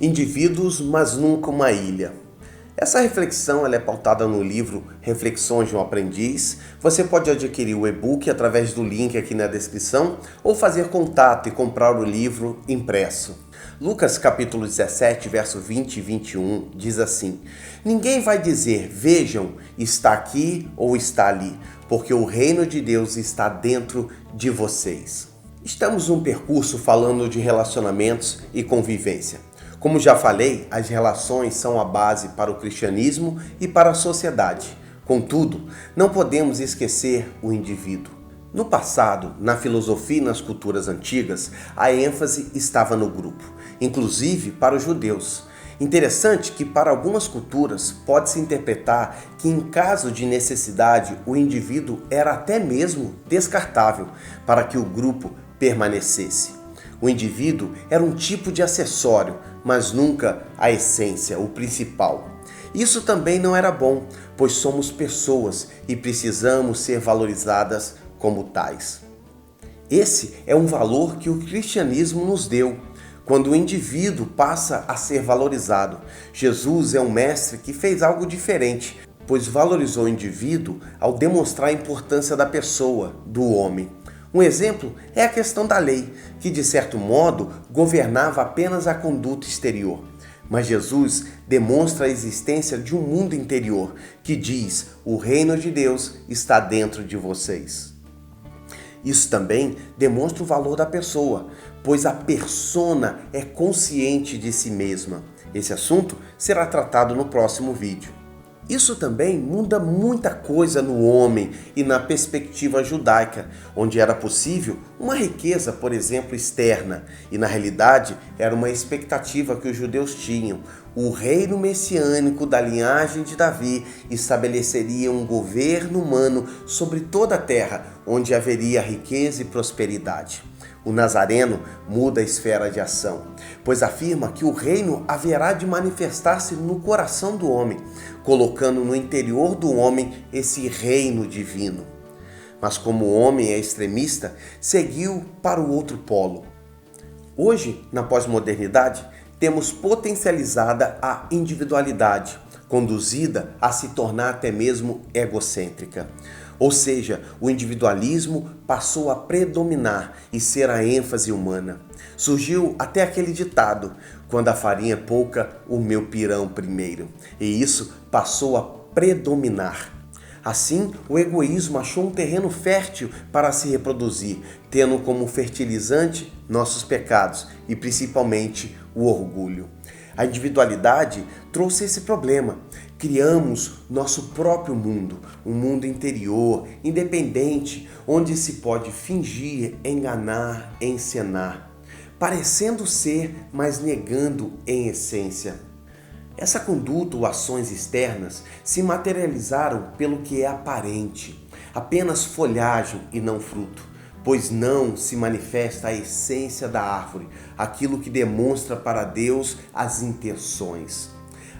Indivíduos, mas nunca uma ilha. Essa reflexão ela é pautada no livro Reflexões de um Aprendiz. Você pode adquirir o e-book através do link aqui na descrição ou fazer contato e comprar o livro impresso. Lucas capítulo 17, verso 20 e 21 diz assim: Ninguém vai dizer, vejam, está aqui ou está ali, porque o reino de Deus está dentro de vocês. Estamos num percurso falando de relacionamentos e convivência. Como já falei, as relações são a base para o cristianismo e para a sociedade. Contudo, não podemos esquecer o indivíduo. No passado, na filosofia e nas culturas antigas, a ênfase estava no grupo, inclusive para os judeus. Interessante que para algumas culturas pode-se interpretar que em caso de necessidade o indivíduo era até mesmo descartável para que o grupo permanecesse. O indivíduo era um tipo de acessório, mas nunca a essência, o principal. Isso também não era bom, pois somos pessoas e precisamos ser valorizadas como tais. Esse é um valor que o cristianismo nos deu, quando o indivíduo passa a ser valorizado. Jesus é um mestre que fez algo diferente, pois valorizou o indivíduo ao demonstrar a importância da pessoa, do homem. Um exemplo é a questão da lei, que de certo modo governava apenas a conduta exterior. Mas Jesus demonstra a existência de um mundo interior, que diz: o reino de Deus está dentro de vocês. Isso também demonstra o valor da pessoa, pois a persona é consciente de si mesma. Esse assunto será tratado no próximo vídeo. Isso também muda muita coisa no homem e na perspectiva judaica, onde era possível uma riqueza, por exemplo, externa, e na realidade era uma expectativa que os judeus tinham. O reino messiânico da linhagem de Davi estabeleceria um governo humano sobre toda a terra, onde haveria riqueza e prosperidade. O Nazareno muda a esfera de ação, pois afirma que o reino haverá de manifestar-se no coração do homem, colocando no interior do homem esse reino divino. Mas como o homem é extremista, seguiu para o outro polo. Hoje, na pós-modernidade, temos potencializada a individualidade, conduzida a se tornar até mesmo egocêntrica. Ou seja, o individualismo passou a predominar e ser a ênfase humana. Surgiu até aquele ditado: quando a farinha é pouca, o meu pirão primeiro. E isso passou a predominar. Assim, o egoísmo achou um terreno fértil para se reproduzir, tendo como fertilizante nossos pecados e principalmente o orgulho. A individualidade trouxe esse problema. Criamos nosso próprio mundo, um mundo interior, independente, onde se pode fingir, enganar, encenar, parecendo ser, mas negando em essência. Essa conduta ou ações externas se materializaram pelo que é aparente, apenas folhagem e não fruto, pois não se manifesta a essência da árvore, aquilo que demonstra para Deus as intenções.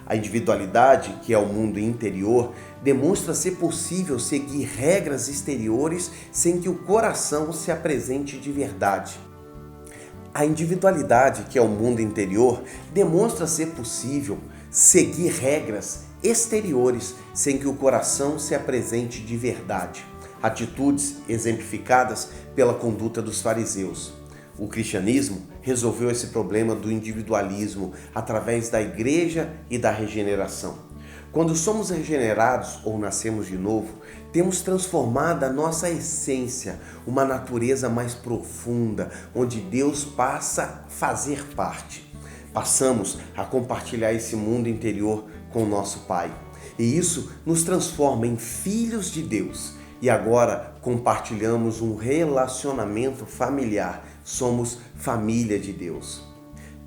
A individualidade, que é o mundo interior, demonstra ser possível seguir regras exteriores sem que o coração se apresente de verdade. A individualidade, que é o mundo interior, demonstra ser possível seguir regras exteriores sem que o coração se apresente de verdade. Atitudes exemplificadas pela conduta dos fariseus. O cristianismo resolveu esse problema do individualismo através da igreja e da regeneração. Quando somos regenerados ou nascemos de novo, temos transformado a nossa essência, uma natureza mais profunda, onde Deus passa a fazer parte. Passamos a compartilhar esse mundo interior com o nosso Pai. E isso nos transforma em filhos de Deus. E agora compartilhamos um relacionamento familiar. Somos família de Deus.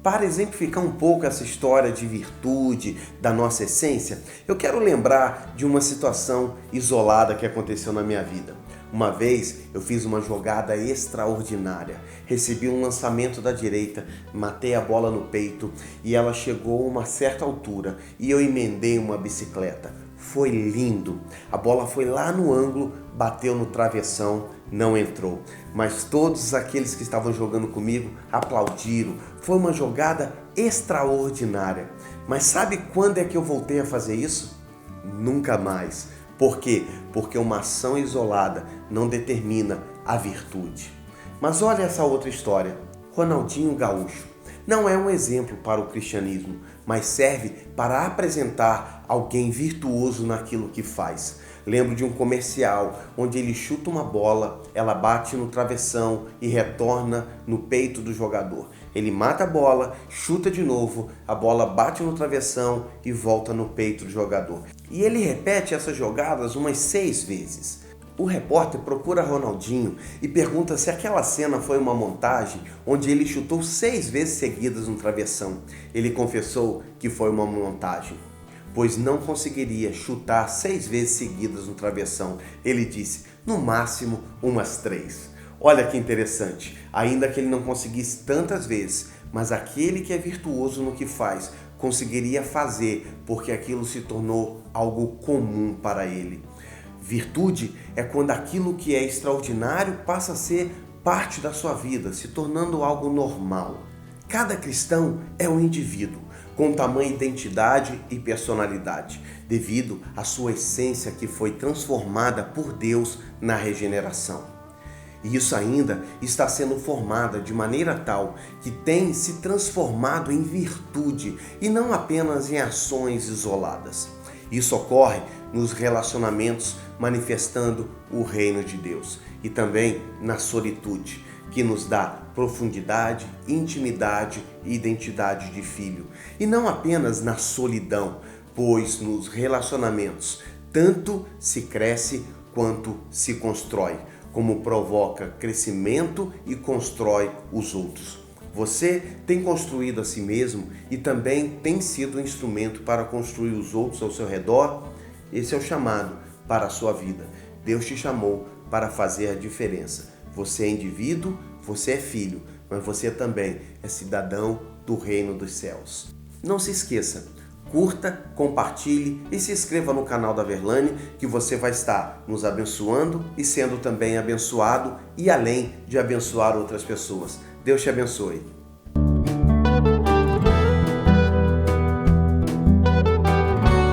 Para exemplificar um pouco essa história de virtude da nossa essência, eu quero lembrar de uma situação isolada que aconteceu na minha vida. Uma vez eu fiz uma jogada extraordinária, recebi um lançamento da direita, matei a bola no peito e ela chegou a uma certa altura e eu emendei uma bicicleta. foi lindo. A bola foi lá no ângulo, bateu no travessão, não entrou. Mas todos aqueles que estavam jogando comigo aplaudiram. Foi uma jogada extraordinária. Mas sabe quando é que eu voltei a fazer isso? Nunca mais. Por quê? Porque uma ação isolada não determina a virtude. Mas olha essa outra história. Ronaldinho Gaúcho não é um exemplo para o cristianismo, mas serve para apresentar alguém virtuoso naquilo que faz. Lembro de um comercial onde ele chuta uma bola, ela bate no travessão e retorna no peito do jogador. Ele mata a bola, chuta de novo, a bola bate no travessão e volta no peito do jogador. E ele repete essas jogadas umas 6 vezes. O repórter procura Ronaldinho e pergunta se aquela cena foi uma montagem onde ele chutou 6 vezes seguidas no travessão. Ele confessou que foi uma montagem, pois não conseguiria chutar 6 vezes seguidas no travessão. Ele disse, no máximo umas 3. Olha que interessante, ainda que ele não conseguisse tantas vezes, mas aquele que é virtuoso no que faz, conseguiria fazer, porque aquilo se tornou algo comum para ele. Virtude é quando aquilo que é extraordinário passa a ser parte da sua vida, se tornando algo normal. Cada cristão é um indivíduo com tamanha identidade e personalidade, devido à sua essência que foi transformada por Deus na regeneração. E isso ainda está sendo formada de maneira tal que tem se transformado em virtude e não apenas em ações isoladas. Isso ocorre nos relacionamentos manifestando o reino de Deus e também na solitude, que nos dá profundidade, intimidade e identidade de filho. E não apenas na solidão, pois nos relacionamentos tanto se cresce quanto se constrói, como provoca crescimento e constrói os outros. Você tem construído a si mesmo e também tem sido um instrumento para construir os outros ao seu redor? Esse é o chamado para a sua vida. Deus te chamou para fazer a diferença. Você é indivíduo, você é filho, mas você também é cidadão do reino dos céus. Não se esqueça, curta, compartilhe e se inscreva no canal da Verlane, que você vai estar nos abençoando e sendo também abençoado e além de abençoar outras pessoas. Deus te abençoe.